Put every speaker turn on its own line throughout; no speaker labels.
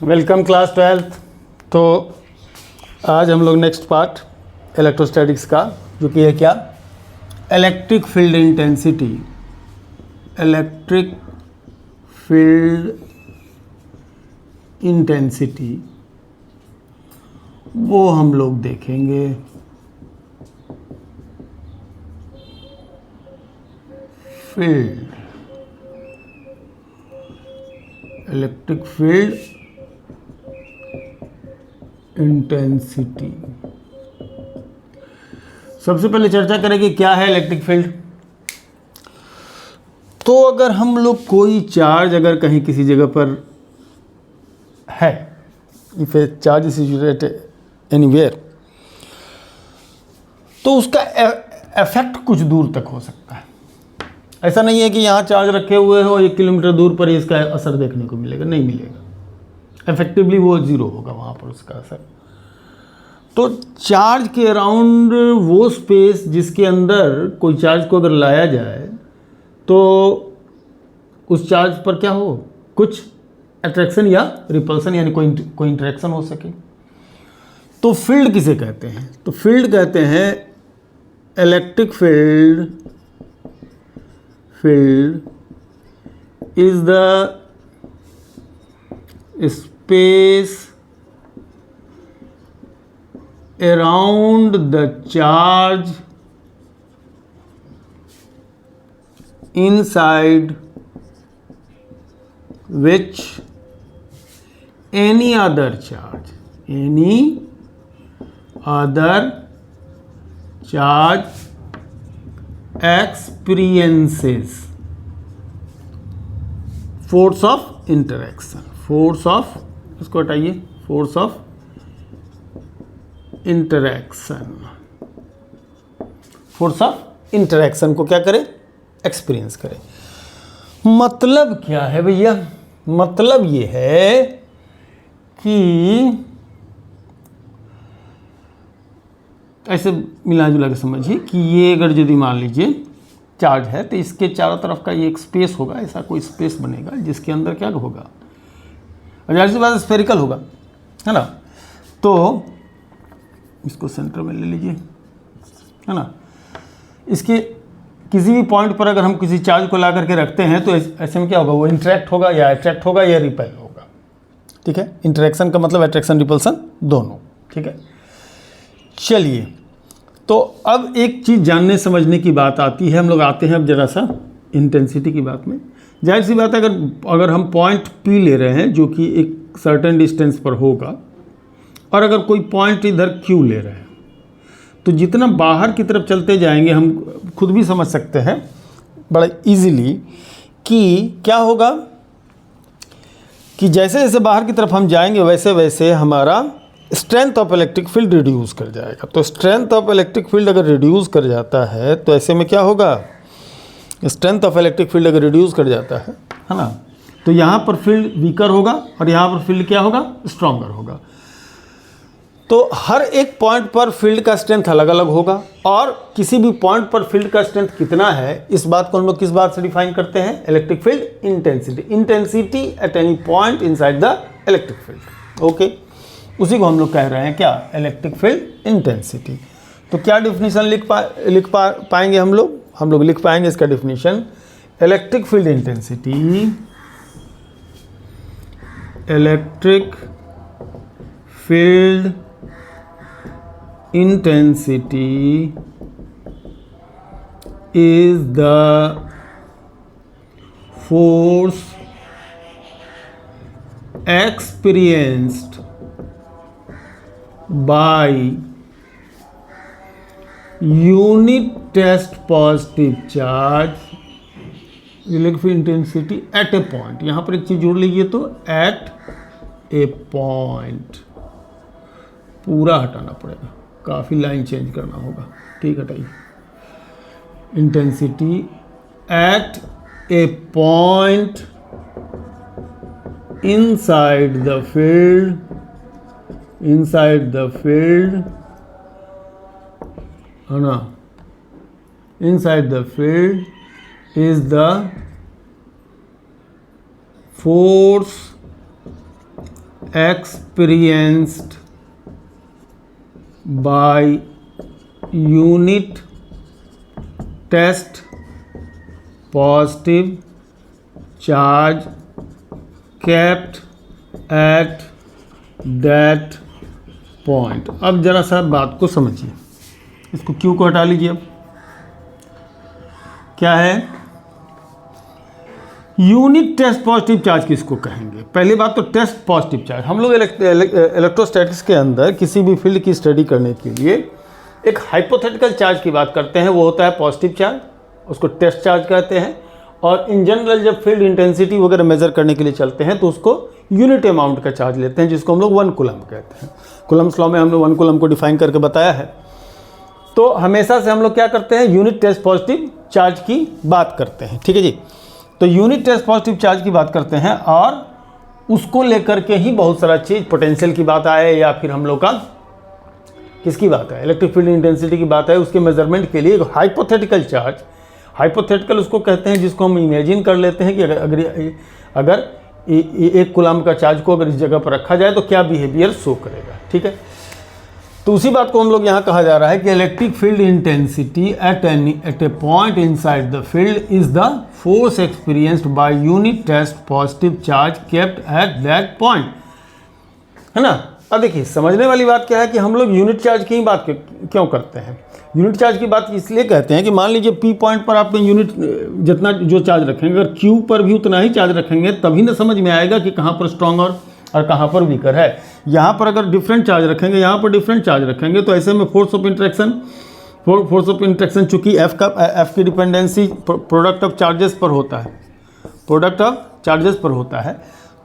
Welcome class 12th। तो आज हम लोग नेक्स्ट पार्ट इलेक्ट्रोस्टैटिक्स का, जो कि है क्या, electric field intensity. Electric field intensity वो हम लोग देखेंगे। Field, electric field intensity. सबसे पहले चर्चा करेंगे क्या है इलेक्ट्रिक फील्ड। तो अगर हम लोग कोई चार्ज अगर कहीं किसी जगह पर है, if A charge is situated anywhere, तो उसका इफेक्ट कुछ दूर तक हो सकता है। ऐसा नहीं है कि यहाँ चार्ज रखे हुए हो 1 किलोमीटर दूर पर ही इसका असर देखने को मिलेगा, नहीं मिलेगा। इफेक्टिवली वो जीरो होगा वहाँ पर उसका असर। तो चार्ज के अराउंड वो स्पेस जिसके अंदर कोई चार्ज को अगर लाया जाए तो उस चार्ज पर क्या हो, कुछ अट्रैक्शन या रिपल्सन, यानी कोई इंटरेक्शन हो सके। तो फील्ड किसे कहते हैं? तो फील्ड कहते हैं electric field is the space around the charge inside which any other charge experiences force of interaction. Force of, इसको हटाइए, force of interaction. Force of interaction को क्या करे, एक्सपीरियंस करे। मतलब क्या है भैया? मतलब ये है कि ऐसे मिला जुला के समझिए कि ये अगर यदि मान लीजिए चार्ज है तो इसके चारों तरफ का ये एक स्पेस होगा, ऐसा कोई स्पेस बनेगा जिसके अंदर क्या होगा, जाहिर सी बात स्फेरिकल होगा, है ना। तो इसको सेंटर में ले लीजिए, है ना। इसके किसी भी पॉइंट पर अगर हम किसी चार्ज को ला करके रखते हैं तो ऐसे में क्या होगा, वो इंटरेक्ट होगा या अट्रैक्ट होगा या रिपेल होगा। ठीक है, इंटरेक्शन का मतलब अट्रैक्शन रिपल्सन दोनों। ठीक है, चलिए। तो अब एक चीज़ जानने समझने की बात आती है, हम लोग आते हैं अब जरा सा इंटेंसिटी की बात में। जाहिर सी बात है अगर हम पॉइंट P ले रहे हैं जो कि एक सर्टेन डिस्टेंस पर होगा, और अगर कोई पॉइंट इधर Q ले रहे हैं, तो जितना बाहर की तरफ चलते जाएंगे हम खुद भी समझ सकते हैं बड़ा इजीली कि क्या होगा, कि जैसे जैसे बाहर की तरफ हम जाएंगे वैसे वैसे हमारा strength of electric field reduce कर जाएगा। तो स्ट्रेंथ ऑफ इलेक्ट्रिक फील्ड अगर रिड्यूस कर जाता है तो ऐसे में क्या होगा, स्ट्रेंथ ऑफ इलेक्ट्रिक फील्ड अगर रिड्यूस कर जाता है ना, तो यहाँ पर फील्ड वीकर होगा और यहाँ पर फील्ड क्या होगा, स्ट्रॉन्गर होगा। तो हर एक पॉइंट पर फील्ड का स्ट्रेंथ अलग अलग होगा, और किसी भी पॉइंट पर फील्ड का स्ट्रेंथ कितना है, इस बात को हम लोग किस बात से डिफाइन करते हैं, electric field intensity. Intensity at any point inside the electric field. Okay, उसी को हम लोग कह रहे हैं क्या, इलेक्ट्रिक फील्ड इंटेंसिटी। तो क्या डिफिनीशन लिख पाएंगे हम लोग लिख पाएंगे इसका definition, electric field intensity, electric field intensity is the force experienced by unit test positive charge electric field intensity at a point. यहाँ पर एक चीज जोड़ लीजिए, तो एट ए पॉइंट, पूरा हटाना पड़ेगा, काफ़ी लाइन चेंज करना होगा। ठीक, हटाइए। Intensity at a point inside the field, है ना, inside the field is the force experienced by unit test positive charge kept at that point। अब जरा सा बात को समझिए, इसको क्यू को हटा लीजिए। अब क्या है यूनिट टेस्ट पॉजिटिव चार्ज किसको कहेंगे? पहली बात तो टेस्ट पॉजिटिव चार्ज, हम लोग इलेक्ट्रोस्टैटिक्स के अंदर किसी भी फील्ड की स्टडी करने के लिए एक हाइपोथेटिकल चार्ज की बात करते हैं, वो होता है पॉजिटिव चार्ज, उसको टेस्ट चार्ज कहते हैं। और इन जनरल जब फील्ड इंटेंसिटी वगैरह मेजर करने के लिए चलते हैं तो उसको यूनिट अमाउंट का चार्ज लेते हैं, जिसको हम लोग 1 कूलम कहते हैं। कूलम्स लॉ में हमने 1 कूलम को डिफाइन करके बताया है। तो हमेशा से हम लोग क्या करते हैं, यूनिट टेस्ट पॉजिटिव चार्ज की बात करते हैं, ठीक है जी। तो यूनिट टेस्ट पॉजिटिव चार्ज की बात करते हैं और उसको लेकर के ही बहुत सारा चीज़, पोटेंशियल की बात आए या फिर हम लोग का किसकी बात है, इलेक्ट्रिक फील्ड इंटेंसिटी की बात है, उसके मेजरमेंट के लिए हाइपोथेटिकल चार्ज, हाइपोथेटिकल उसको कहते हैं जिसको हम इमेजिन कर लेते हैं कि अगर 1 कूलम का चार्ज को अगर इस जगह पर रखा जाए तो क्या बिहेवियर शो करेगा, ठीक है। तो उसी बात को हम लोग यहाँ कहा जा रहा है कि electric field intensity at a point inside the field is the force experienced by unit test positive charge kept at that point, है ना। अब देखिए समझने वाली बात क्या है कि हम लोग यूनिट चार्ज की ही बात क्यों करते हैं। यूनिट चार्ज की बात इसलिए कहते हैं कि मान लीजिए पी पॉइंट पर आपने यूनिट जितना जो चार्ज रखेंगे, अगर क्यू पर भी उतना ही चार्ज रखेंगे तभी ना समझ में आएगा कि कहाँ पर स्ट्रॉन्ग और कहाँ पर वीकर है। यहाँ पर अगर डिफरेंट चार्ज रखेंगे, यहाँ पर डिफरेंट चार्ज रखेंगे, तो ऐसे में फोर्स ऑफ इंट्रैक्शन चूँकि एफ की डिपेंडेंसी प्रोडक्ट ऑफ चार्जेस पर होता है, प्रोडक्ट ऑफ चार्जेस पर होता है,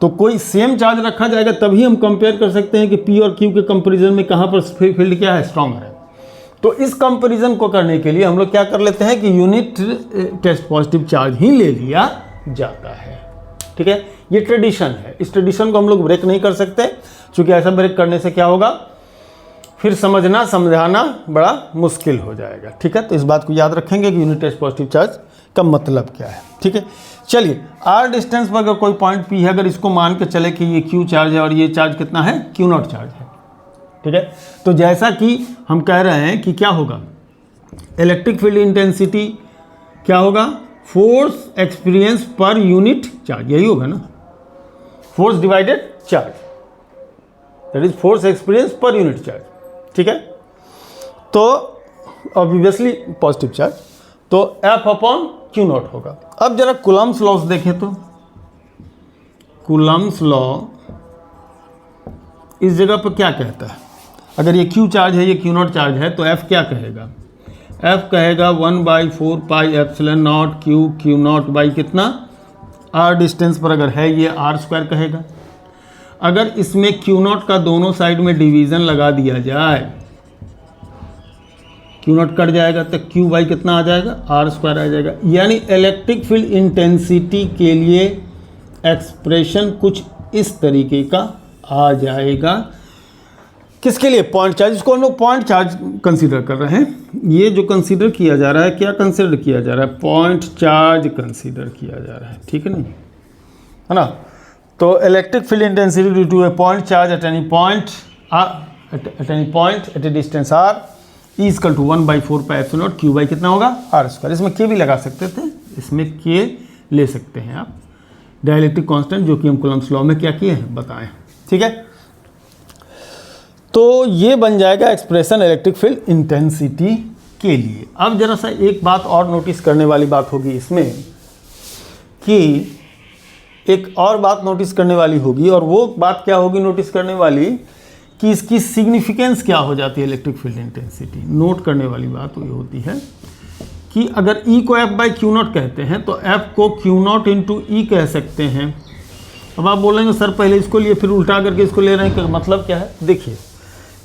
तो कोई सेम चार्ज रखा जाएगा तभी हम कंपेयर कर सकते हैं कि पी और क्यू के कंपैरिजन में कहाँ पर फील्ड क्या है, स्ट्रॉन्गर है। तो इस कंपैरिजन को करने के लिए हम लोग क्या कर लेते हैं कि यूनिट टेस्ट पॉजिटिव चार्ज ही ले लिया जाता है, ठीक है। ये ट्रेडिशन है, इस ट्रेडिशन को हम लोग ब्रेक नहीं कर सकते, क्योंकि ऐसा ब्रेक करने से क्या होगा, फिर समझाना बड़ा मुश्किल हो जाएगा, ठीक है। तो इस बात को याद रखेंगे कि यूनिट टेस्ट पॉजिटिव चार्ज का मतलब क्या है, ठीक है। चलिए आर डिस्टेंस पर अगर कोई पॉइंट पी है, अगर इसको मान के चले कि ये क्यू चार्ज है और ये चार्ज कितना है, क्यू नॉट चार्ज है, ठीक है। तो जैसा कि हम कह रहे हैं कि क्या होगा, इलेक्ट्रिक फील्ड इंटेंसिटी क्या होगा, force experience per unit charge, यही होगा ना, force divided charge, that is force experience per unit charge, ठीक है। तो ऑब्वियसली पॉजिटिव चार्ज, तो एफ अपॉन क्यू नॉट होगा। अब जरा कूलम्स लॉ देखें तो कूलम्स लॉ इस जगह पर क्या कहता है, अगर ये क्यू चार्ज है, ये क्यू नॉट चार्ज है, तो एफ क्या कहेगा, एफ कहेगा 1/4 pi epsilon not Q not by कितना, आर डिस्टेंस पर अगर है ये आर स्क्वायर कहेगा। अगर इसमें क्यू नॉट का दोनों साइड में डिवीज़न लगा दिया जाए, क्यू नॉट कट जाएगा तो क्यू बाई कितना आ जाएगा, आर स्क्वायर आ जाएगा। यानी इलेक्ट्रिक फील्ड इंटेंसिटी के लिए एक्सप्रेशन कुछ इस तरीके का आ जाएगा, किसके लिए, पॉइंट चार्ज, इसको हम लोग पॉइंट चार्ज कंसीडर कर रहे हैं। ये जो कंसीडर किया जा रहा है, क्या कंसीडर किया जा रहा है, पॉइंट चार्ज कंसीडर किया जा रहा है, ठीक है नहीं, है ना। तो electric field intensity due to a point charge at any point at a distance R is equal to 1/4 pi epsilon not Q by कितना होगा, आर स्क्वायर। इसमें के भी लगा सकते थे, इसमें के ले सकते हैं आप, डाइलेक्ट्रिक कांस्टेंट, जो कि हम कूलम्स लॉ में क्या किए हैं बताएं, ठीक है। तो ये बन जाएगा एक्सप्रेशन इलेक्ट्रिक फील्ड इंटेंसिटी के लिए। अब जरा सा एक बात और नोटिस करने वाली बात होगी इसमें, कि एक और बात नोटिस करने वाली होगी, और वो बात क्या होगी नोटिस करने वाली, कि इसकी सिग्निफिकेंस क्या हो जाती है इलेक्ट्रिक फील्ड इंटेंसिटी। नोट करने वाली बात ये होती है कि अगर E को F बाई क्यू नॉट कहते हैं तो F को क्यू नॉट इंटू ई कह सकते हैं। अब आप बोलेंगे सर पहले इसको लिए फिर उल्टा करके इसको ले रहे हैं, मतलब क्या है। देखिए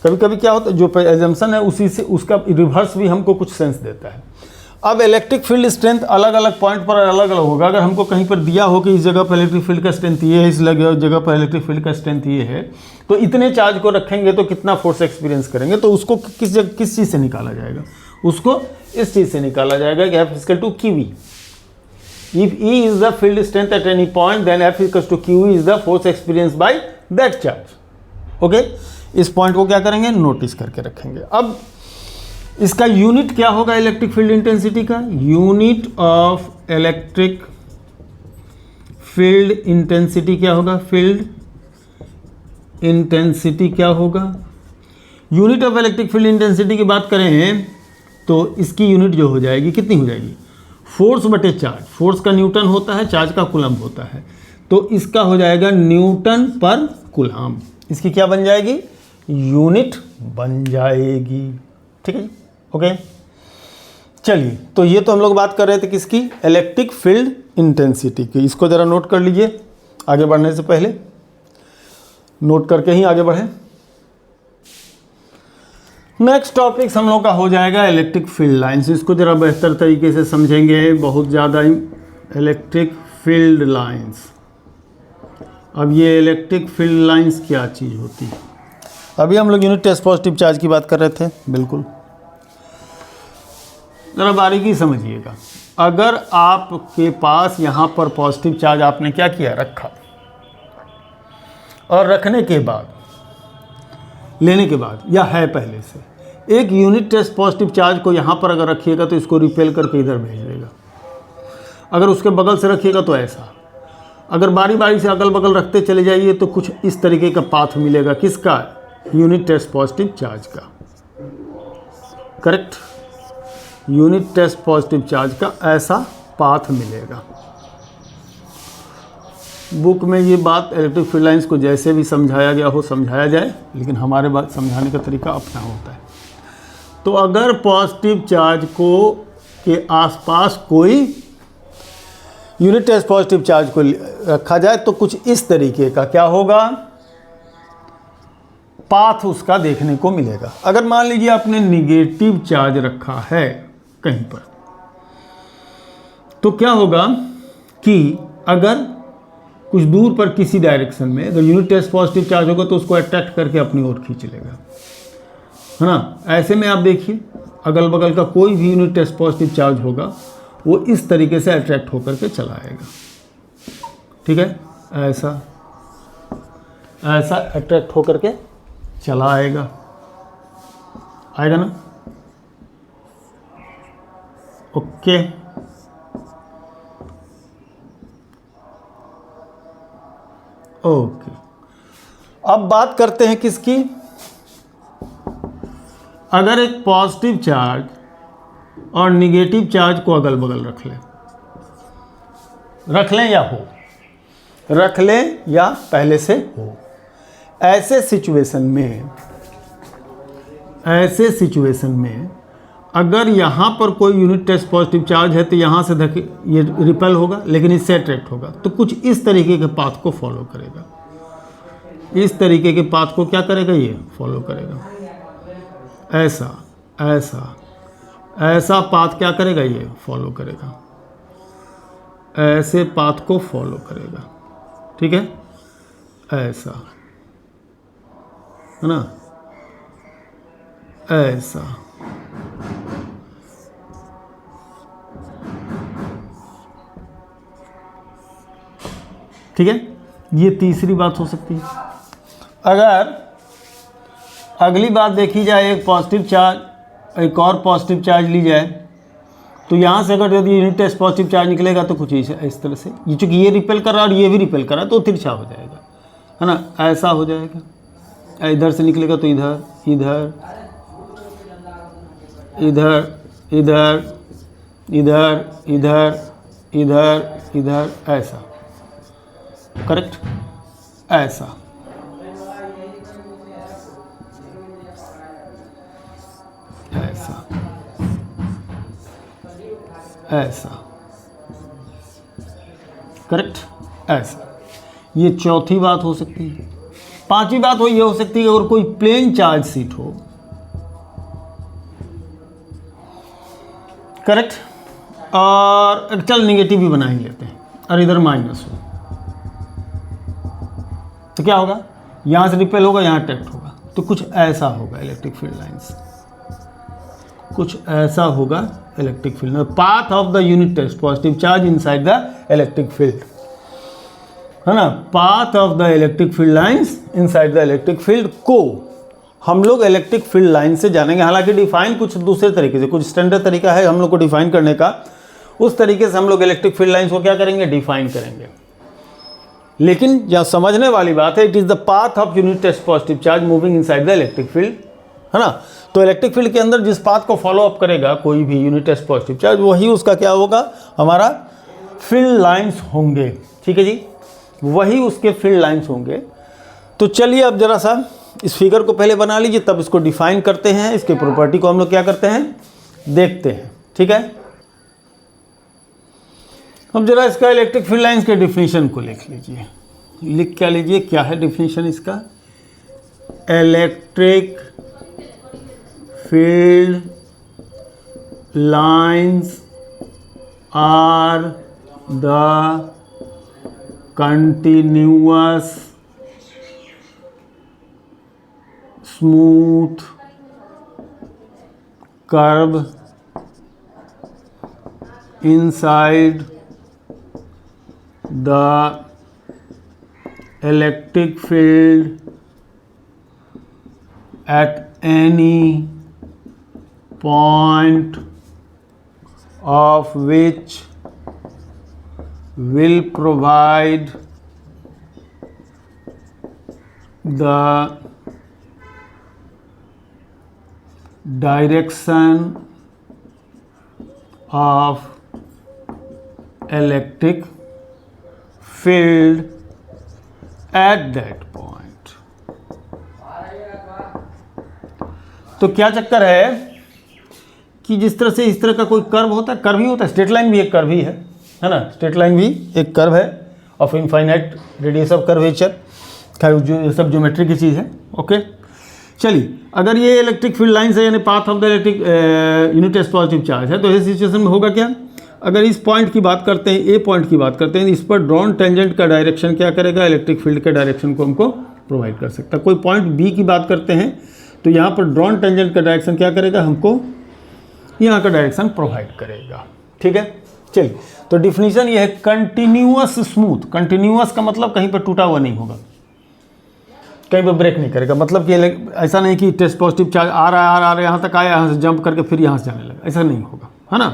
कभी कभी क्या होता है, जो एजम्पशन है उसी से उसका रिवर्स भी हमको कुछ सेंस देता है। अब इलेक्ट्रिक फील्ड स्ट्रेंथ अलग अलग पॉइंट पर अलग अलग होगा। अगर हमको कहीं पर दिया हो कि इस जगह पर इलेक्ट्रिक फील्ड का स्ट्रेंथ ये है, इस जगह पर इलेक्ट्रिक फील्ड का स्ट्रेंथ ये है, तो इतने चार्ज को रखेंगे तो कितना फोर्स एक्सपीरियंस करेंगे, तो उसको किस चीज़ से निकाला जाएगा, उसको इस चीज़ से निकाला जाएगा कि F equal to QE। If E is the field strength at any point, then F equals to QE is the force experienced by that charge. Okay, इस पॉइंट को क्या करेंगे, नोटिस करके रखेंगे। अब इसका यूनिट क्या होगा इलेक्ट्रिक फील्ड इंटेंसिटी का, unit of electric field intensity क्या होगा, फील्ड इंटेंसिटी क्या होगा, unit of electric field intensity की बात करें तो इसकी यूनिट जो हो जाएगी कितनी हो जाएगी, फोर्स बटे चार्ज। फोर्स का न्यूटन होता है, चार्ज का कूलम्ब होता है, तो इसका हो जाएगा न्यूटन पर कूलम्ब। इसकी क्या बन जाएगी, यूनिट बन जाएगी। ठीक है जी, ओके। चलिए, तो ये तो हम लोग बात कर रहे थे किसकी, इलेक्ट्रिक फील्ड इंटेंसिटी की। इसको ज़रा नोट कर लीजिए आगे बढ़ने से पहले, नोट करके ही आगे बढ़े। नेक्स्ट टॉपिक हम लोग का हो जाएगा इलेक्ट्रिक फील्ड लाइंस। इसको ज़रा बेहतर तरीके से समझेंगे, बहुत ज़्यादा इलेक्ट्रिक फील्ड लाइंस। अब ये इलेक्ट्रिक फील्ड लाइंस क्या चीज़ होती है, अभी हम लोग यूनिट टेस्ट पॉजिटिव चार्ज की बात कर रहे थे, बिल्कुल। ज़रा बारीकी समझिएगा, अगर आपके पास यहाँ पर पॉजिटिव चार्ज आपने क्या किया, रखा, और रखने के बाद, लेने के बाद, या है पहले से, एक यूनिट टेस्ट पॉजिटिव चार्ज को यहाँ पर अगर रखिएगा तो इसको रिपेल करके इधर भेज देगा। अगर उसके बगल से रखिएगा तो ऐसा, अगर बारी बारी से अगल बगल रखते चले जाइए तो कुछ इस तरीके का पाथ मिलेगा, किसका, यूनिट टेस्ट पॉजिटिव चार्ज का। Correct, unit test positive charge का ऐसा पाथ मिलेगा। बुक में ये बात इलेक्ट्रिक फील्ड लाइंस को जैसे भी समझाया गया हो समझाया जाए, लेकिन हमारे बात समझाने का तरीका अपना होता है। तो अगर पॉजिटिव चार्ज को के आसपास कोई यूनिट टेस्ट पॉजिटिव चार्ज को रखा जाए तो कुछ इस तरीके का क्या होगा, पाथ उसका देखने को मिलेगा। अगर मान लीजिए आपने निगेटिव चार्ज रखा है कहीं पर, तो क्या होगा कि अगर कुछ दूर पर किसी डायरेक्शन में अगर यूनिट टेस्ट पॉजिटिव चार्ज होगा तो उसको अट्रैक्ट करके अपनी ओर खींच लेगा, है ना। ऐसे में आप देखिए अगल बगल का कोई भी यूनिट टेस्ट पॉजिटिव चार्ज होगा वो इस तरीके से अट्रैक्ट होकर के चला आएगा। ठीक है, ऐसा ऐसा अट्रैक्ट होकर के चला आएगा, आएगा ना। Okay, okay. अब बात करते हैं किसकी, अगर एक पॉजिटिव चार्ज और निगेटिव चार्ज को अगल बगल रख लें या हो, रख लें या पहले से हो, ऐसे सिचुएशन में अगर यहाँ पर कोई यूनिट टेस्ट पॉजिटिव चार्ज है तो यहाँ से ये रिपेल होगा, लेकिन इससे अट्रैक्ट होगा, तो कुछ इस तरीके के पाथ को फॉलो करेगा। इस तरीके के पाथ को क्या करेगा, ये फॉलो करेगा। ऐसा ऐसा ऐसा पाथ क्या करेगा, ये फॉलो करेगा, ऐसे पाथ को फॉलो करेगा। ठीक है, ऐसा, है ना, ऐसा। ठीक है, ये तीसरी बात हो सकती है। अगर अगली बात देखी जाए, एक पॉजिटिव चार्ज, एक और पॉजिटिव चार्ज ली जाए, तो यहाँ से अगर यदि यूनिट टेस्ट पॉजिटिव चार्ज निकलेगा तो कुछ इस तरह से, ये चूँकि ये रिपेल कर रहा है और ये भी रिपेल कर रहा है तो तिरछा हो जाएगा, है ना, ऐसा हो जाएगा। इधर से निकलेगा तो इधर इधर इधर इधर इधर इधर इधर इधर, ऐसा। करेक्ट, ऐसा। ऐसा ऐसा, करेक्ट, ऐसा। ये चौथी बात हो सकती है। पांचवी बात ये हो सकती है अगर कोई प्लेन चार्ज शीट हो, करेक्ट, और चल निगेटिव भी बना ही लेते हैं, और इधर माइनस हो, तो क्या होगा, यहाँ से रिपेल होगा, यहाँ अट्रैक्ट होगा, तो कुछ ऐसा होगा इलेक्ट्रिक फील्ड लाइंस, कुछ ऐसा होगा electric field, path of the unit test positive charge inside the electric field. है ना, path of the electric field lines inside the electric field को हम लोग इलेक्ट्रिक फील्ड लाइन से जानेंगे। हालांकि डिफाइन कुछ दूसरे तरीके से, कुछ स्टैंडर्ड तरीका है हम लोग को डिफाइन करने का, उस तरीके से हम लोग इलेक्ट्रिक फील्ड लाइंस को क्या करेंगे, डिफाइन करेंगे। लेकिन यहाँ समझने वाली बात है, it is the path of unit test positive charge moving inside the electric field, है ना। तो इलेक्ट्रिक फील्ड के अंदर जिस पाथ को फॉलो अप करेगा कोई भी यूनिट टेस्ट पॉजिटिव चार्ज, वही उसका क्या होगा, हमारा फील्ड लाइंस होंगे। ठीक है जी, वही उसके फील्ड लाइंस होंगे। तो चलिए अब जरा सा इस फिगर को पहले बना लीजिए, तब इसको डिफाइन करते हैं, इसके प्रॉपर्टी को हम लोग क्या करते हैं, देखते हैं। ठीक है, अब जरा इसका इलेक्ट्रिक फील्ड लाइंस के डिफिनीशन को लिख लीजिए। लिख क्या लीजिए, क्या है डिफिनीशन इसका, electric field lines are the continuous smooth curve inside the electric field at any point of which will provide the direction of electric field at that point। तो क्या चक्कर है कि जिस तरह से इस तरह का कोई कर्व होता है, कर्व ही होता है, स्ट्रेट लाइन भी एक कर्व ही है ना, स्ट्रेट लाइन भी एक कर्व है of infinite radius of curvature. खैर जो ये सब ज्योमेट्री की चीज़ है। ओके, चलिए, अगर ये इलेक्ट्रिक फील्ड लाइन है यानी path of the electric unit test positive charge है, तो इस सिचुएशन में होगा क्या, अगर इस पॉइंट की बात करते हैं, ए पॉइंट की बात करते हैं, इस पर ड्रॉन टेंजेंट का डायरेक्शन क्या करेगा, इलेक्ट्रिक फील्ड के डायरेक्शन को हमको प्रोवाइड कर सकता है। कोई पॉइंट बी की बात करते हैं तो यहाँ पर ड्रॉन टेंजेंट का डायरेक्शन क्या करेगा, हमको यहाँ का डायरेक्शन प्रोवाइड करेगा। ठीक है, चलिए, तो डिफिनीशन ये है कंटिन्यूअस स्मूथ। कंटिन्यूअस का मतलब कहीं पर टूटा हुआ नहीं होगा, कहीं पर ब्रेक नहीं करेगा। मतलब कि ऐसा नहीं कि टेस्ट पॉजिटिव चार्ज आ रहा है यहाँ तक आया, यहाँ से जंप करके फिर यहाँ से जाने लगा, ऐसा नहीं होगा, है ना।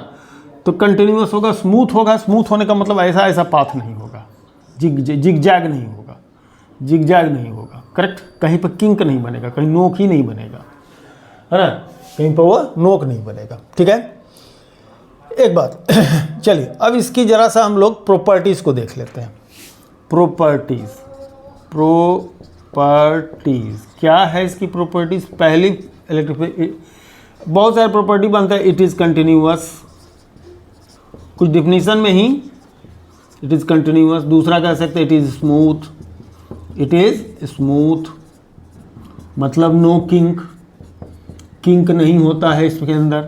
तो कंटिन्यूअस होगा, स्मूथ होगा। स्मूथ होने का मतलब ऐसा पाथ नहीं होगा, जिग जैग नहीं होगा, जिग जैग नहीं होगा, करेक्ट। कहीं पर किंक नहीं बनेगा, कहीं नोक ही नहीं बनेगा, है ना, कहीं पर वो नोक नहीं बनेगा। ठीक है, एक बात चलिए अब इसकी जरा सा हम लोग प्रॉपर्टीज़ को देख लेते हैं। प्रॉपर्टीज़ क्या है इसकी प्रॉपर्टीज़। पहली इलेक्ट्रिक, बहुत सारे प्रॉपर्टी बनता है। इट इज़ कंटिन्यूअस, कुछ डिफिनीशन में ही इट इज़ कंटिन्यूअस। दूसरा कह सकते हैं it is smooth, it is smooth मतलब नो किंक, किंक नहीं होता है इसके अंदर।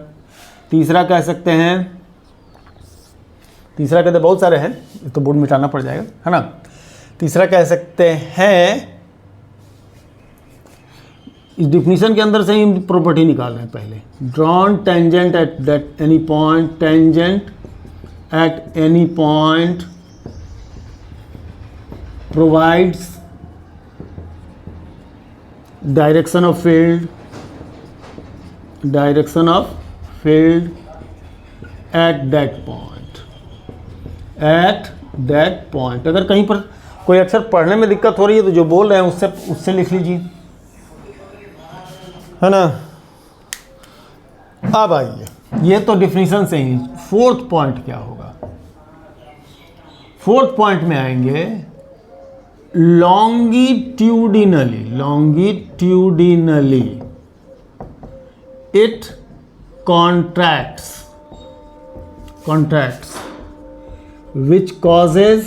तीसरा कह सकते हैं, तीसरा कहते बहुत सारे हैं, तो बोर्ड मिटाना पड़ जाएगा, है ना। तीसरा कह सकते हैं, इस डिफिनीशन के अंदर से ही प्रॉपर्टी निकाल रहे हैं पहले, drawn tangent at that any point, tangent at any point provides direction of field, direction of field at that point, eight that point. अगर कहीं पर कोई अक्षर पढ़ने में दिक्कत हो रही है तो जो बोल रहे हैं उससे लिख लीजिए, है ना। अब आइए, ये तो डिफिनीशन से ही। फोर्थ पॉइंट क्या होगा, फोर्थ पॉइंट में आएंगे longitudinally, longitudinally it contracts which causes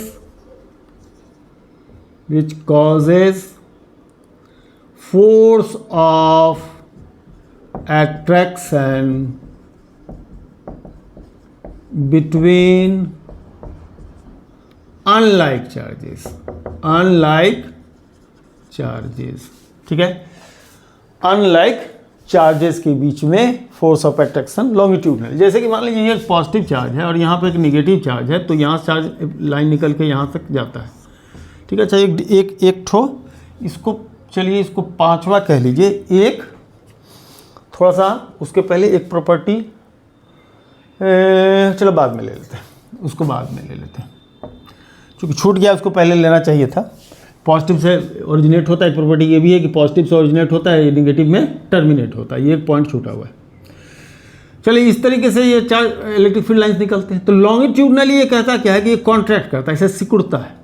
force of attraction between unlike charges, ठीक है, अनलाइक चार्जेस के बीच में फोर्स ऑफ अट्रैक्शन लॉन्गिट्यूडनल। जैसे कि मान लीजिए ये एक पॉजिटिव चार्ज है और यहाँ पे एक निगेटिव चार्ज है, तो यहाँ चार्ज लाइन निकल के यहाँ तक जाता है, ठीक है। अच्छा एक ठो इसको, चलिए इसको पांचवा कह लीजिए। एक थोड़ा सा उसके पहले एक प्रॉपर्टी, चलो बाद में ले लेते हैं, उसको बाद में ले लेते हैं, क्योंकि छूट गया, उसको पहले लेना चाहिए था। पॉजिटिव से ओरिजिनेट होता है, एक प्रॉपर्टी ये भी है कि पॉजिटिव से ओरिजिनेट होता है, नेगेटिव में टर्मिनेट होता है। ये एक पॉइंट छूटा हुआ है। चलिए इस तरीके से ये चार इलेक्ट्रिक फील्ड लाइंस निकलते हैं। तो लॉन्गिट्यूडनली ये कहता क्या है कि ये कॉन्ट्रैक्ट करता है, इसे सिकुड़ता है,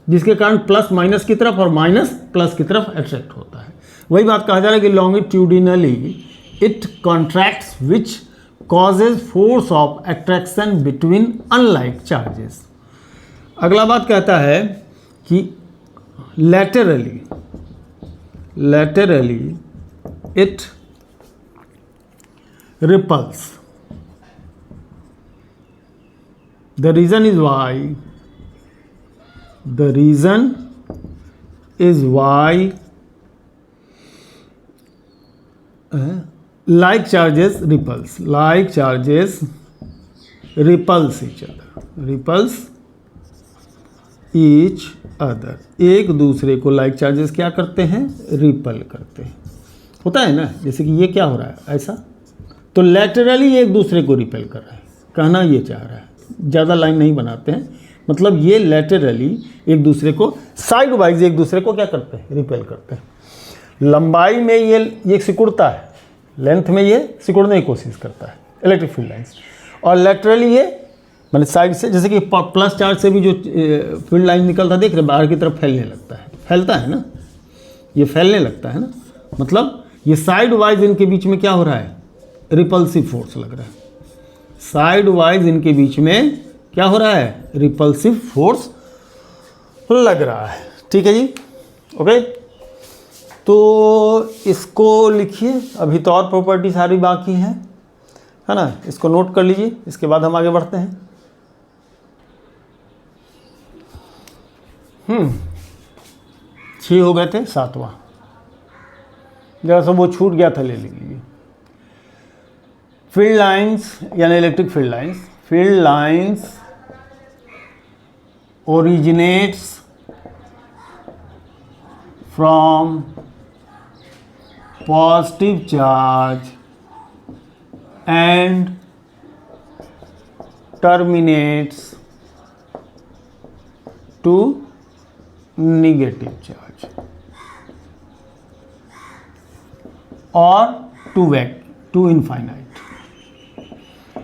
जिसके कारण प्लस माइनस की तरफ और माइनस प्लस की तरफ अट्रैक्ट होता है। वही बात कहा जा रहा है कि longitudinally it contracts which causes force of attraction between unlike charges। अगला बात कहता है कि laterally it repels। the reason is why like charges repels each other। एक दूसरे को लाइक चार्जेस क्या करते हैं, रिपल करते हैं। होता है ना, जैसे कि ये क्या हो रहा है ऐसा, तो लैटरली एक दूसरे को रिपेल कर रहा है, कहना ये चाह रहा है। ज़्यादा लाइन नहीं बनाते हैं, मतलब ये लैटरली एक दूसरे को, साइड वाइज एक दूसरे को क्या करते हैं, रिपेल करते हैं। लंबाई में ये सिकुड़ता है, लेंथ में ये सिकुड़ने की कोशिश करता है इलेक्ट्रिक फील्ड लाइंस, और लेटरली ये मतलब साइड से, जैसे कि प्लस चार्ज से भी जो फील्ड लाइन निकलता है, देख रहे बाहर की तरफ फैलने लगता है, फैलता है ना, ये फैलने लगता है ना, मतलब ये साइड वाइज इनके बीच में क्या हो रहा है, रिपल्सिव फोर्स लग रहा है। साइड वाइज इनके बीच में क्या हो रहा है, रिपल्सिव फोर्स लग रहा है। ठीक है जी, ओके। तो इसको लिखिए, अभी तो और प्रॉपर्टी सारी बाकी है ना, इसको नोट कर लीजिए, इसके बाद हम आगे बढ़ते हैं। 6 हो गए थे, 7वां जरा सा वो छूट गया था, ले लीजिए। फील्ड लाइंस यानी electric field lines originates from positive charge and terminates to negative charge और टू इनफाइनाइट।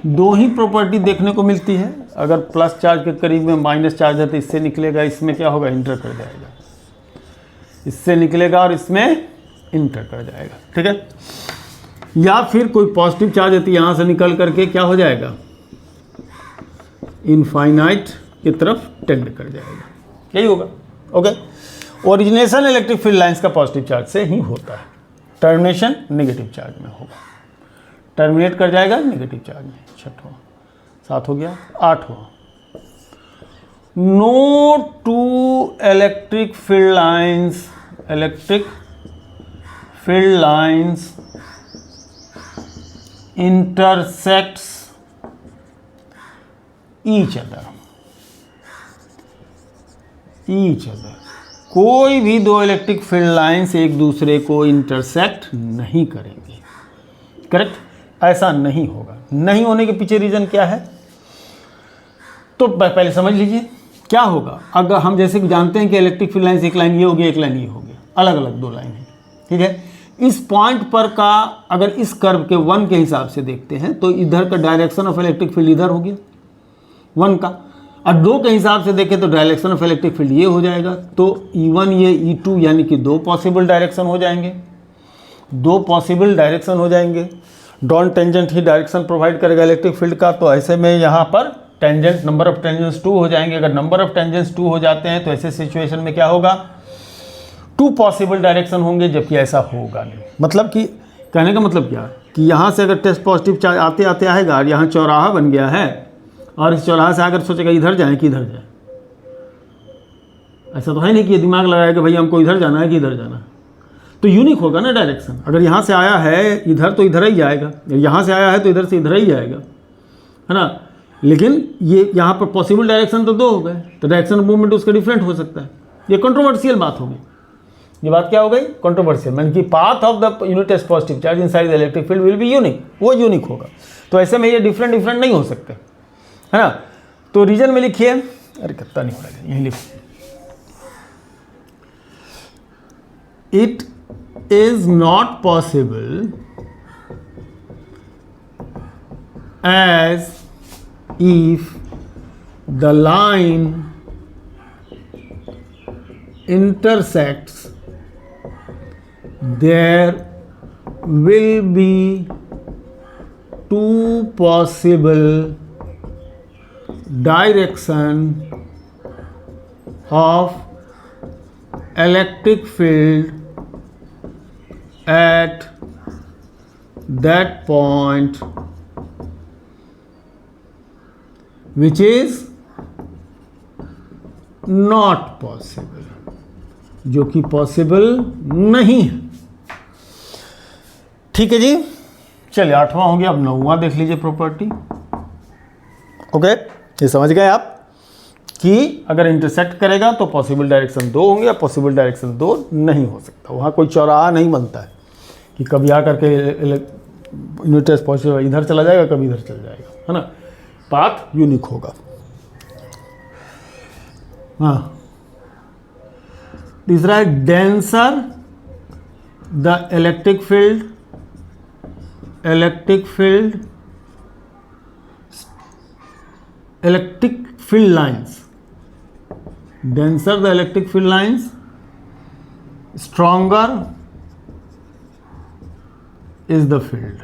दो ही प्रॉपर्टी देखने को मिलती है। अगर प्लस चार्ज के करीब में माइनस चार्ज है तो इससे निकलेगा, इसमें क्या होगा, इंटर कर जाएगा, इससे निकलेगा और इसमें इंटर कर जाएगा। ठीक है, या फिर कोई पॉजिटिव चार्ज है तो यहाँ से निकल करके क्या हो जाएगा, इनफाइनाइट की तरफ टेंड कर जाएगा, यही होगा। Okay, origination electric field lines का पॉजिटिव चार्ज से ही होता है, टर्मिनेशन नेगेटिव चार्ज में होगा, टर्मिनेट कर जाएगा नेगेटिव चार्ज में। 6वां, 7 हो गया, 8वां। No two electric field lines intersects each other। कोई भी दो इलेक्ट्रिक फील्ड लाइंस एक दूसरे को इंटरसेक्ट नहीं करेंगे। करेक्ट, ऐसा नहीं होगा। नहीं होने के पीछे रीजन क्या है, तो पहले समझ लीजिए क्या होगा। अगर हम जैसे कि जानते हैं कि इलेक्ट्रिक फील्ड लाइंस, एक लाइन ये हो गया, एक लाइन ये हो गया, अलग अलग दो लाइन है। ठीक है, इस पॉइंट पर का अगर इस कर्व के 1 के हिसाब से देखते हैं तो इधर का डायरेक्शन ऑफ इलेक्ट्रिक फील्ड इधर हो गया 1 का, और 2 के हिसाब से देखें तो डायरेक्शन ऑफ इलेक्ट्रिक फील्ड ये हो जाएगा। तो E1 ये E2 यानी कि 2 पॉसिबल डायरेक्शन हो जाएंगे, 2 पॉसिबल डायरेक्शन हो जाएंगे। डॉन टेंजेंट ही डायरेक्शन प्रोवाइड करेगा इलेक्ट्रिक फील्ड का, तो ऐसे में यहाँ पर टेंजेंट, नंबर ऑफ टेंजेंट्स 2 हो जाएंगे। अगर नंबर ऑफ टेंजेंट्स 2 हो जाते हैं तो ऐसे सिचुएशन में क्या होगा, 2 पॉसिबल डायरेक्शन होंगे, जबकि ऐसा होगा नहीं। मतलब कि कहने का मतलब क्या कि यहाँ से अगर टेस्ट पॉजिटिव चार्ज आते आते आएगा और यहाँ चौराहा बन गया है, और इस चौराहा से अगर सोचेगा इधर जाए कि इधर जाए, ऐसा तो है नहीं कि ये दिमाग लगाएगा भाई हमको इधर जाना है कि इधर जाना है, तो यूनिक होगा ना डायरेक्शन। अगर यहाँ से आया है इधर तो इधर ही जाएगा, यहाँ से आया है तो इधर से इधर ही जाएगा, है ना। लेकिन ये यहाँ पर पॉसिबल डायरेक्शन तो 2 हो गए, तो डायरेक्शन ऑफ मूवमेंट उसका डिफरेंट हो सकता है। ये कंट्रोवर्शियल बात होगी। ये बात क्या हो गई? कंट्रोवर्शियल, मीन कि path of the unit test positive charge inside the electric field will be unique, वो यूनिक होगा। तो ऐसे में ये डिफरेंट डिफरेंट नहीं हो सकते, है ना। तो रीजन में लिखिए, अरे कितना नहीं हो रहा है, यहीं लिखिए, it is not possible as if the line intersects there will be two possible direction of electric field at that point which is not possible, जो कि पॉसिबल नहीं है। ठीक है जी, चलिए 8वां हो गया, अब 9वां देख लीजिए प्रॉपर्टी। ओके, ये समझ गए आप कि अगर इंटरसेक्ट करेगा तो पॉसिबल डायरेक्शन 2 होंगे, या पॉसिबल डायरेक्शन 2 नहीं हो सकता। वहाँ कोई चौराहा नहीं बनता है कि कभी आकर के यूनिट टेस्ट पॉजिटिव इधर चला जाएगा, कभी इधर चला जाएगा, है ना। पाथ यूनिक होगा। हाँ, तीसरा है denser the electric field lines, denser the electric field lines, stronger is the field।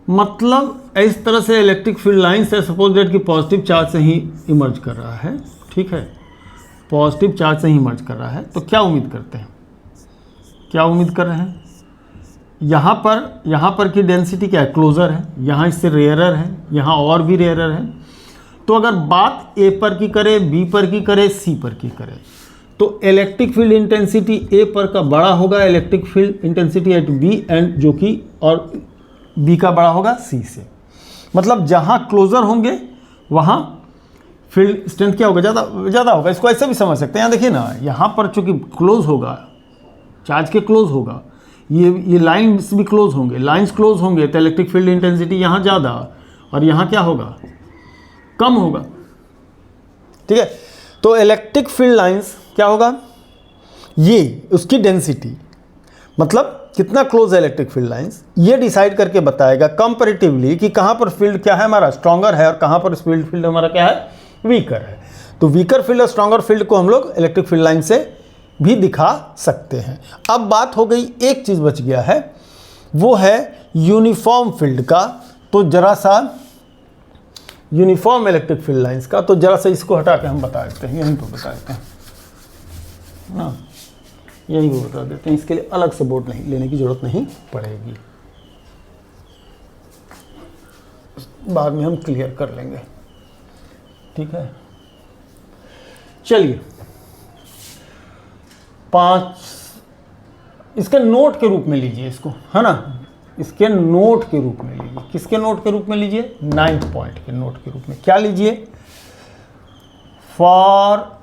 मतलब इस तरह से इलेक्ट्रिक फील्ड लाइन्स है, सपोज दैट कि पॉजिटिव चार्ज से ही इमर्ज कर रहा है, ठीक है, पॉजिटिव चार्ज से ही इमर्ज कर रहा है। तो क्या उम्मीद करते हैं, क्या उम्मीद कर रहे हैं? यहाँ पर की डेंसिटी क्या है? क्लोजर है, यहाँ इससे रेयरर है, यहाँ और भी रेयरर है। तो अगर बात ए पर की करे, बी पर की करे, सी पर की करे, तो इलेक्ट्रिक फील्ड इंटेंसिटी ए पर का बड़ा होगा electric field intensity at B, and जो कि और बी का बड़ा होगा सी से। मतलब जहाँ क्लोजर होंगे वहाँ फील्ड स्ट्रेंथ क्या होगा? ज़्यादा होगा। इसको ऐसे भी समझ सकते हैं, यहाँ देखिए ना, यहाँ पर चूँकि क्लोज होगा, चार्ज के क्लोज होगा, ये लाइन्स भी क्लोज होंगे, लाइन्स क्लोज होंगे तो इलेक्ट्रिक फील्ड इंटेंसिटी यहाँ ज़्यादा और यहाँ क्या होगा? कम होगा। ठीक है, तो इलेक्ट्रिक फील्ड लाइन्स क्या होगा? ये उसकी डेंसिटी, मतलब कितना क्लोज है इलेक्ट्रिक फील्ड लाइन्स, ये डिसाइड करके बताएगा कंपैरेटिवली कि कहाँ पर फील्ड क्या है हमारा स्ट्रॉन्गर है और कहाँ पर फील्ड हमारा क्या है वीकर है। तो वीकर फील्ड और स्ट्रॉन्गर फील्ड को हम लोग इलेक्ट्रिक फील्ड लाइन से भी दिखा सकते हैं। अब बात हो गई, एक चीज़ बच गया है, वो है यूनिफॉर्म फील्ड का। तो जरा सा यूनिफॉर्म इलेक्ट्रिक फील्ड लाइंस का, तो जरा सा इसको हटा के हम बता देते हैं, यहीं पर बता देते हैं ना, यहीं पर बता देते हैं। इसके लिए अलग से बोर्ड नहीं लेने की जरूरत नहीं पड़ेगी, बाद में हम क्लियर कर लेंगे। ठीक है, चलिए 5 इसके नोट के रूप में लीजिए इसको, है ना, इसके नोट के रूप में लीजिए। किसके नोट के रूप में लीजिए? 9th पॉइंट के नोट के रूप में। क्या लीजिए? For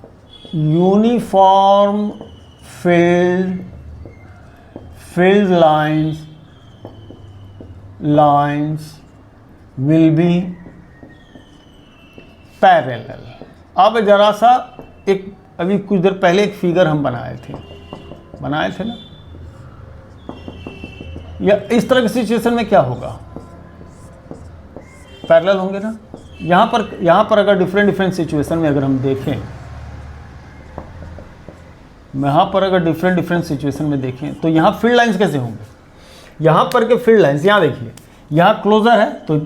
uniform field lines will be parallel. अब जरा सा एक, अभी कुछ देर पहले एक फिगर हम बनाए थे ना, या इस तरह की सिचुएशन में क्या होगा? पैरेलल होंगे ना। यहाँ पर अगर डिफरेंट सिचुएशन में अगर हम देखें, यहाँ पर अगर डिफरेंट सिचुएशन में देखें तो यहाँ फील्ड लाइंस कैसे होंगे? यहाँ पर के फील्ड लाइंस, यहाँ देखिए, यहाँ क्लोजर है तो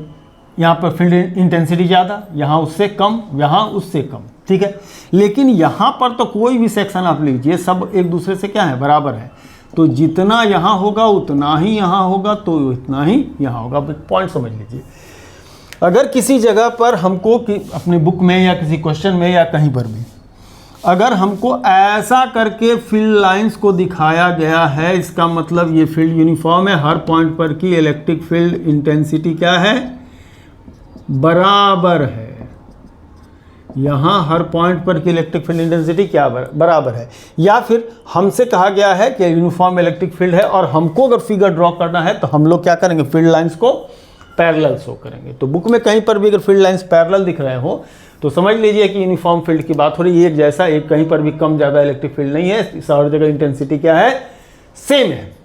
यहाँ पर फील्ड इंटेंसिटी ज़्यादा, यहाँ उससे कम, यहाँ उससे कम। ठीक है, लेकिन यहाँ पर तो कोई भी सेक्शन आप लीजिए, सब एक दूसरे से क्या है? बराबर है। तो जितना यहाँ होगा उतना ही यहाँ होगा, तो इतना ही यहाँ होगा। पॉइंट समझ लीजिए। अगर किसी जगह पर हमको अपने बुक में या किसी क्वेश्चन में या कहीं पर भी अगर हमको ऐसा करके फील्ड लाइंस को दिखाया गया है, इसका मतलब ये फील्ड यूनिफॉर्म है, हर पॉइंट पर की इलेक्ट्रिक फील्ड इंटेंसिटी क्या है? बराबर है। यहाँ हर पॉइंट पर की इलेक्ट्रिक फील्ड इंटेंसिटी क्या बराबर है, या फिर हमसे कहा गया है कि यूनिफॉर्म इलेक्ट्रिक फील्ड है और हमको अगर फिगर ड्रॉ करना है तो हम लोग क्या करेंगे, फील्ड लाइंस को पैरेलल शो करेंगे। तो बुक में कहीं पर भी अगर फील्ड लाइंस पैरेलल दिख रहे हो तो समझ लीजिए कि यूनिफॉर्म फील्ड की बात हो रही है, एक जैसा, एक कहीं पर भी कम ज़्यादा इलेक्ट्रिक फील्ड नहीं है, हर जगह इंटेंसिटी क्या है, सेम है।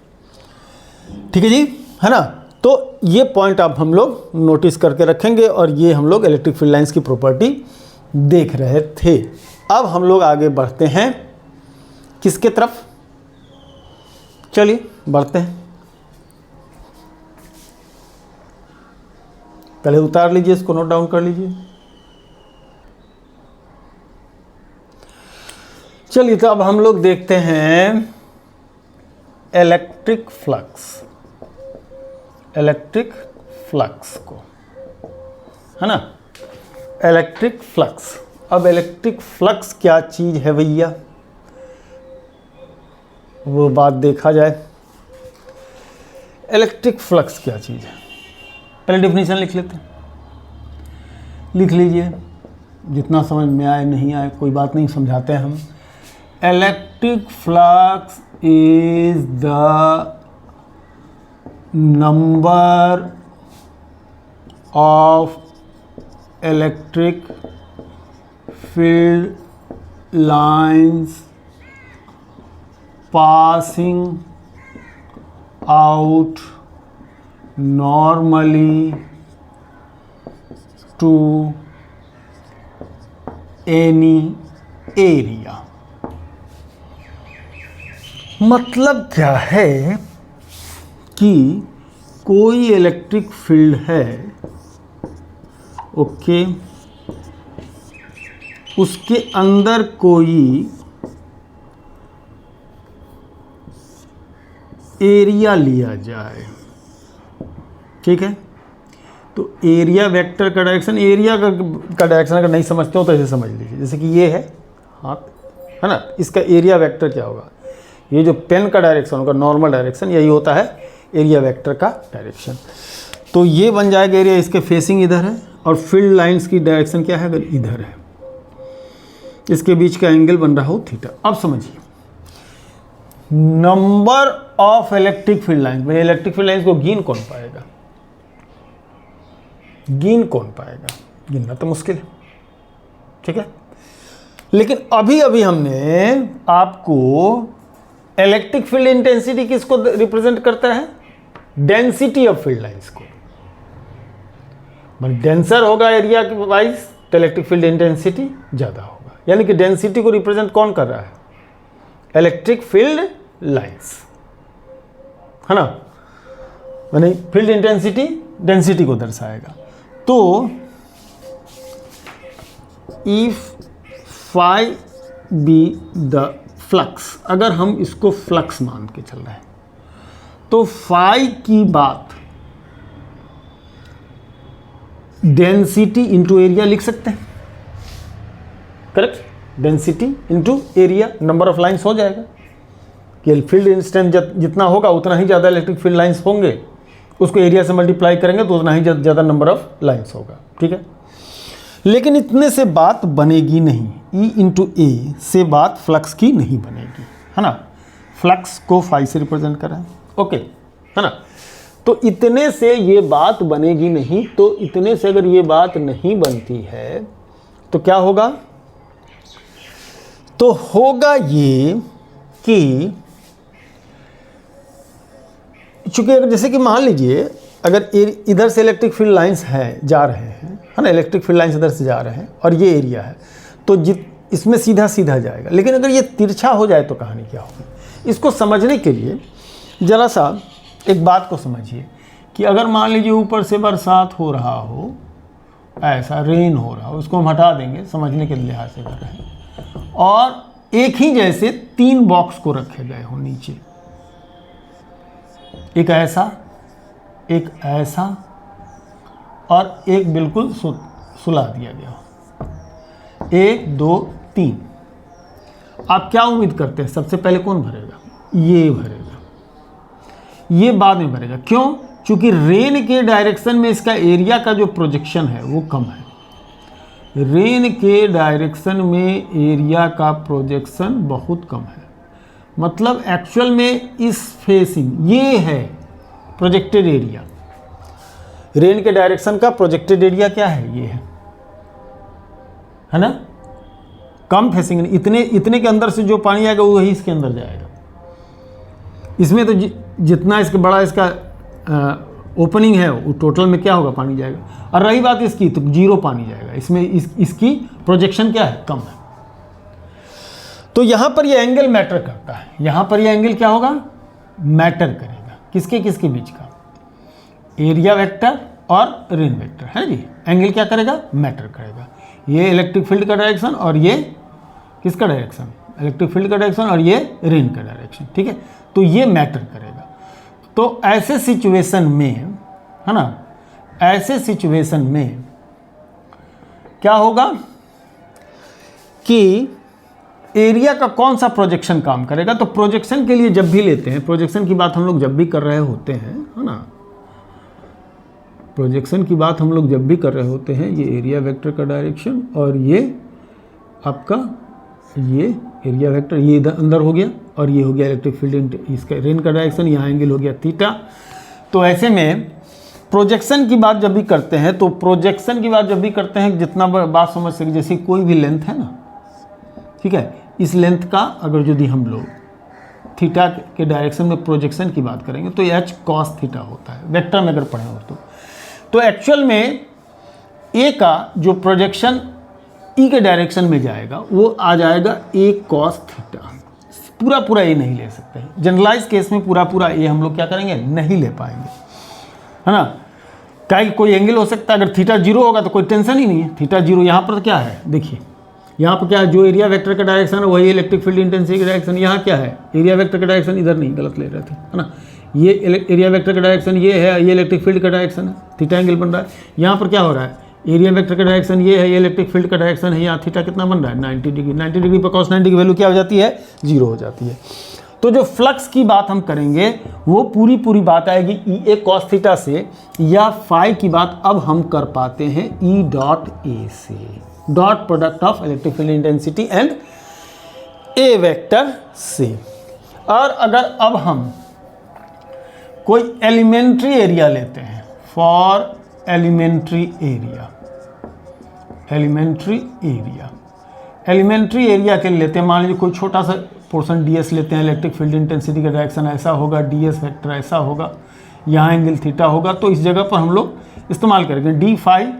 ठीक है जी, है ना। तो ये पॉइंट आप हम लोग नोटिस करके रखेंगे और ये हम लोग इलेक्ट्रिक फील्ड लाइंस की प्रॉपर्टी देख रहे थे। अब हम लोग आगे बढ़ते हैं किसके तरफ, चलिए बढ़ते हैं। पहले उतार लीजिए, इसको नोट डाउन कर लीजिए। चलिए तो अब हम लोग देखते हैं इलेक्ट्रिक फ्लक्स को, है ना। इलेक्ट्रिक फ्लक्स, अब इलेक्ट्रिक फ्लक्स क्या चीज़ है भैया, वो बात देखा जाए। इलेक्ट्रिक फ्लक्स क्या चीज़ है, पहले डेफिनेशन लिख लेते हैं, लिख लीजिए, जितना समझ में आए नहीं आए कोई बात नहीं, समझाते हैं हम। Electric flux is the number of electric field lines passing out normally to any area। मतलब क्या है कि कोई इलेक्ट्रिक फील्ड है, ओके, उसके अंदर कोई एरिया लिया जाए, ठीक है। तो एरिया वेक्टर का डायरेक्शन, एरिया का डायरेक्शन अगर नहीं समझते हो तो ऐसे समझ लीजिए, जैसे कि ये है हाथ, है ना, इसका एरिया वेक्टर क्या होगा, ये जो पेन का डायरेक्शन होगा, नॉर्मल डायरेक्शन, यही होता है एरिया वेक्टर का डायरेक्शन। तो ये बन जाएगा एरिया, इसके फेसिंग इधर है और फील्ड लाइंस की डायरेक्शन क्या है, अगर इधर है, इसके बीच का एंगल बन रहा हो थीटा। अब समझिए, number of electric field lines, भाई इलेक्ट्रिक फील्ड लाइंस को गिन कौन पाएगा, गिन कौन पाएगा, गिनना तो मुश्किल है, ठीक है। लेकिन अभी अभी हमने आपको इलेक्ट्रिक फील्ड इंटेंसिटी किसको रिप्रेजेंट करता है, डेंसिटी ऑफ फील्ड लाइंस को। मतलब डेंसर होगा एरिया के वाइज तो इलेक्ट्रिक फील्ड इंटेंसिटी ज़्यादा होगा, यानी कि डेंसिटी को रिप्रेजेंट कौन कर रहा है, इलेक्ट्रिक फील्ड लाइंस, है ना। यानी फील्ड इंटेंसिटी डेंसिटी को दर्शाएगा। तो if phi B the flux, अगर हम इसको फ्लक्स मान के चल रहे हैं तो फाई की बात डेंसिटी इंटू एरिया लिख सकते हैं, correct. Density into area, number of lines हो जाएगा कि फील्ड इंस्टेंस जितना होगा उतना ही ज़्यादा इलेक्ट्रिक फील्ड लाइंस होंगे, उसको एरिया से मल्टीप्लाई करेंगे तो उतना ही ज़्यादा नंबर ऑफ लाइंस होगा, ठीक है। लेकिन इतने से बात बनेगी नहीं, E इंटू ए से बात फ्लक्स की नहीं बनेगी, है ना। फ्लक्स को फाई से रिप्रेजेंट कर रहे हैं, ओके, है ना। तो इतने से ये बात बनेगी नहीं, तो इतने से अगर ये बात नहीं बनती है तो क्या होगा, तो होगा ये कि चूंकि अगर जैसे कि मान लीजिए अगर इधर से इलेक्ट्रिक फील्ड लाइंस हैं जा रहे हैं, है ना, इलेक्ट्रिक फील्ड लाइंस इधर से जा रहे हैं और ये एरिया है, तो इसमें सीधा सीधा जाएगा। लेकिन अगर ये तिरछा हो जाए तो कहानी क्या होगी, इसको समझने के लिए ज़रा सा एक बात को समझिए कि अगर मान लीजिए ऊपर से बरसात हो रहा हो, ऐसा रेन हो रहा हो, उसको हम हटा देंगे समझने के लिहाज से कर रहे हैं, और एक ही जैसे 3 बॉक्स को रखे गए हो नीचे, एक ऐसा, एक ऐसा और एक बिल्कुल सुला दिया गया हो, 1 2 3। आप क्या उम्मीद करते हैं सबसे पहले कौन भरेगा, ये भरेगा, ये बाद में भरेगा। क्यों, क्योंकि रेन के डायरेक्शन में इसका एरिया का जो प्रोजेक्शन है वो कम है, रेन के डायरेक्शन में एरिया का प्रोजेक्शन बहुत कम है। मतलब एक्चुअल में इस फेसिंग ये है प्रोजेक्टेड एरिया, रेन के डायरेक्शन का प्रोजेक्टेड एरिया क्या है, ये है ना, कम फेसिंग, इतने के अंदर से जो पानी आएगा वही इसके अंदर जाएगा। इसमें तो जितना इसका बड़ा इसका ओपनिंग है वो टोटल में क्या होगा, पानी जाएगा। और रही बात इसकी, तो जीरो पानी जाएगा इसमें, इसकी प्रोजेक्शन क्या है, कम है। तो यहाँ पर ये एंगल मैटर करता है, यहाँ पर ये एंगल क्या होगा, मैटर करेगा। किसके किसके बीच का, एरिया वेक्टर और रेन वेक्टर, है जी। एंगल क्या करेगा, मैटर करेगा। ये इलेक्ट्रिक फील्ड का डायरेक्शन और ये किसका डायरेक्शन, इलेक्ट्रिक फील्ड का डायरेक्शन और ये रेन का डायरेक्शन, ठीक है। तो ये मैटर करेगा। तो ऐसे सिचुएशन में, है ना, ऐसे सिचुएशन में क्या होगा कि एरिया का कौन सा प्रोजेक्शन काम करेगा। तो प्रोजेक्शन के लिए जब भी लेते हैं, प्रोजेक्शन की बात हम लोग जब भी कर रहे होते हैं, है ना, प्रोजेक्शन की बात हम लोग जब भी कर रहे होते हैं, ये एरिया वेक्टर का डायरेक्शन और ये आपका ये एरिया वेक्टर, ये इधर अंदर हो गया और ये हो गया इलेक्ट्रिक फील्ड, इसका रेन का डायरेक्शन, यहाँ एंगल हो गया थीटा। तो ऐसे में प्रोजेक्शन की बात जब भी करते हैं, तो प्रोजेक्शन की बात जब भी करते हैं, जितना बात समझ सके, जैसे कोई भी लेंथ है ना, ठीक है, इस लेंथ का अगर यदि हम लोग थीटा के डायरेक्शन में प्रोजेक्शन की बात करेंगे तो एच कॉस थीटा होता है, वेक्टर में अगर पढ़ें और तो एक्चुअल में ए का जो प्रोजेक्शन ई के डायरेक्शन में जाएगा वो आ जाएगा ए कॉस थीटा। पूरा ए नहीं ले सकते हैं, जनरलाइज केस में पूरा ए हम लोग क्या करेंगे, नहीं ले पाएंगे, है ना। क्या कोई एंगल हो सकता है, अगर थीटा जीरो होगा तो कोई टेंशन ही नहीं है, थीटा जीरो। यहाँ पर क्या है, देखिए यहाँ पर क्या है, जो एरिया वेक्टर का डायरेक्शन है वही इलेक्ट्रिक फील्ड इंटेंसिटी का डायरेक्शन। यहाँ क्या है, एरिया वेक्टर का डायरेक्शन, इधर नहीं, गलत ले रहे थे, है ना, ये एरिया वेक्टर का डायरेक्शन ये है, ये इलेक्ट्रिक फील्ड का डायरेक्शन है, थीटा एंगल बन रहा है। यहाँ पर क्या हो रहा है, एरिया वेक्टर का डायरेक्शन ये है, ये इलेक्ट्रिक फील्ड का डायरेक्शन है, यहाँ थीटा कितना बन रहा है, 90 डिग्री। 90 डिग्री पर cos 90 की वैल्यू क्या हो जाती है, जीरो हो जाती है। तो जो फ्लक्स की बात हम करेंगे वो पूरी बात आएगी ई ए कॉस थीटा से, या फाई की बात अब हम कर पाते हैं ई डॉट ए से, dot product of electric field intensity and A vector से। और अगर अब हम कोई एलिमेंट्री एरिया लेते हैं, for elementary area, elementary area के लेते हैं, मान लीजिए कोई छोटा सा पोर्शन ds लेते हैं, इलेक्ट्रिक फील्ड इंटेंसिटी का डायरेक्शन ऐसा होगा, ds वेक्टर ऐसा होगा, यहाँ एंगल थीटा होगा। तो इस जगह पर हम लोग इस्तेमाल करेंगे d phi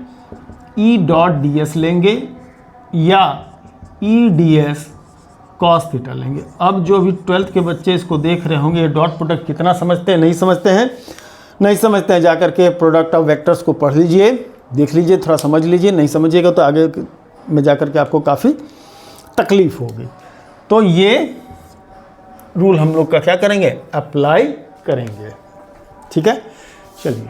E dot ds लेंगे या ई ds कॉस थीटा लेंगे। अब जो भी 12th के बच्चे इसको देख रहे होंगे, ये डॉट प्रोडक्ट कितना समझते हैं, नहीं समझते हैं, नहीं समझते हैं, जाकर के प्रोडक्ट ऑफ वेक्टर्स को पढ़ लीजिए, देख लीजिए, थोड़ा समझ लीजिए। नहीं समझिएगा तो आगे में जाकर के आपको काफ़ी तकलीफ होगी। तो ये रूल हम लोग का क्या करेंगे, अप्लाई करेंगे, ठीक है। चलिए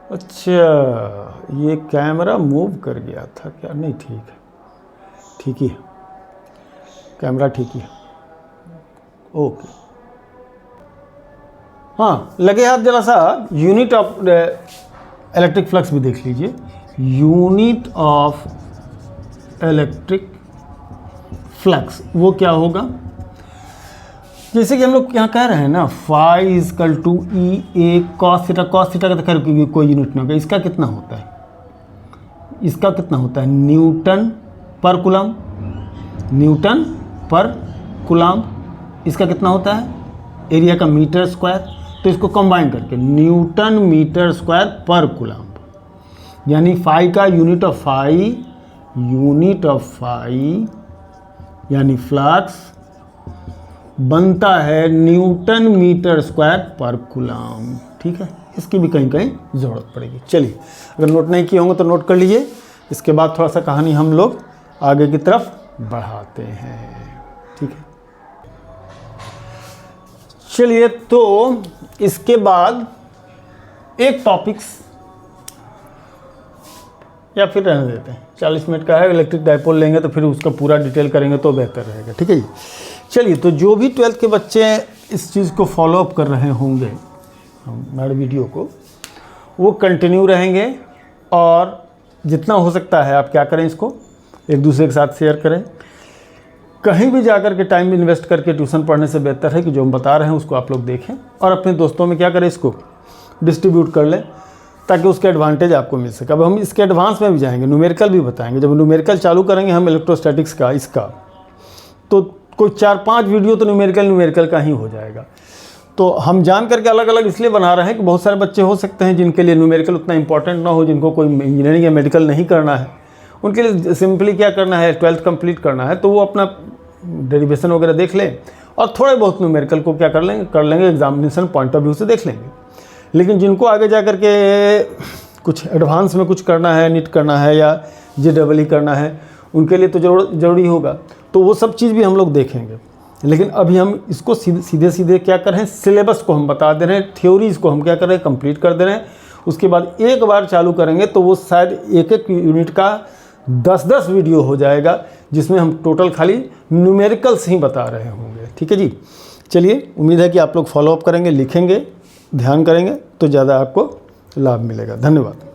अच्छा, ये कैमरा मूव कर गया था क्या, नहीं ठीक है, ठीक ही है, कैमरा ठीक ही है, ओके। हाँ, लगे हाथ जरा सा यूनिट ऑफ इलेक्ट्रिक फ्लक्स भी देख लीजिए। यूनिट ऑफ इलेक्ट्रिक फ्लक्स वो क्या होगा, जैसे कि हम लोग यहाँ कह रहे हैं ना, phi is equal to E A cos theta. Cos theta का तो खैर कोई यूनिट नहीं होगा। इसका कितना होता है, इसका कितना होता है, न्यूटन पर कूलम, न्यूटन पर कूलम। इसका कितना होता है, एरिया का मीटर स्क्वायर। तो इसको कंबाइन करके न्यूटन मीटर स्क्वायर पर कूलम, यानी फाई का यूनिट ऑफ फाई यानी फ्लक्स बनता है न्यूटन मीटर स्क्वायर पर कूलम, ठीक है। इसकी भी कहीं कहीं ज़रूरत पड़ेगी। चलिए, अगर नोट नहीं किए होंगे तो नोट कर लीजिए। इसके बाद थोड़ा सा कहानी हम लोग आगे की तरफ बढ़ाते हैं, ठीक है। चलिए, तो इसके बाद एक टॉपिक्स या फिर रहने देते हैं, 40 मिनट का है। इलेक्ट्रिक डायपोल लेंगे तो फिर उसका पूरा डिटेल करेंगे तो बेहतर रहेगा, ठीक है जी। चलिए, तो जो भी 12th के बच्चे इस चीज़ को फॉलो अप कर रहे होंगे हमारे वीडियो को, वो कंटिन्यू रहेंगे। और जितना हो सकता है आप क्या करें, इसको एक दूसरे के साथ शेयर करें। कहीं भी जाकर के टाइम इन्वेस्ट करके ट्यूशन पढ़ने से बेहतर है कि जो हम बता रहे हैं उसको आप लोग देखें और अपने दोस्तों में क्या करें, इसको डिस्ट्रीब्यूट कर लें ताकि उसके एडवांटेज आपको मिल सके। अब हम इसके एडवांस में भी जाएंगे, न्यूमेरिकल भी बताएंगे। जब न्यूमेरिकल चालू करेंगे हम इलेक्ट्रोस्टैटिक्स का इसका, तो कोई 4-5 वीडियो तो न्यूमेरिकल का ही हो जाएगा। तो हम जान करके अलग अलग इसलिए बना रहे हैं कि बहुत सारे बच्चे हो सकते हैं जिनके लिए न्यूमेरिकल उतना इंपॉर्टेंट ना हो, जिनको कोई इंजीनियरिंग या मेडिकल नहीं करना है, उनके लिए सिंपली क्या करना है, 12th कंप्लीट करना है, तो वो अपना डेरिवेशन वगैरह देख लें और थोड़े बहुत न्यूमेरिकल को क्या कर लेंगे एग्जामिनेशन पॉइंट ऑफ व्यू से देख लेंगे। लेकिन जिनको आगे जा कर के कुछ एडवांस में कुछ करना है, नीट करना है या JEE करना है, उनके लिए तो ज़रूरी होगा, तो वो सब चीज़ भी हम लोग देखेंगे। लेकिन अभी हम इसको सीधे क्या कर रहे हैं, सिलेबस को हम बता दे रहे हैं, थ्योरीज़ को हम क्या कर रहे हैं, कंप्लीट कर दे रहे हैं। उसके बाद एक बार चालू करेंगे तो वो शायद एक यूनिट का 10-10 वीडियो हो जाएगा, जिसमें हम टोटल खाली न्यूमेरिकल्स ही बता रहे होंगे। ठीक है जी, चलिए, उम्मीद है कि आप लोग फॉलोअप करेंगे, लिखेंगे, ध्यान करेंगे तो ज़्यादा आपको लाभ मिलेगा। धन्यवाद।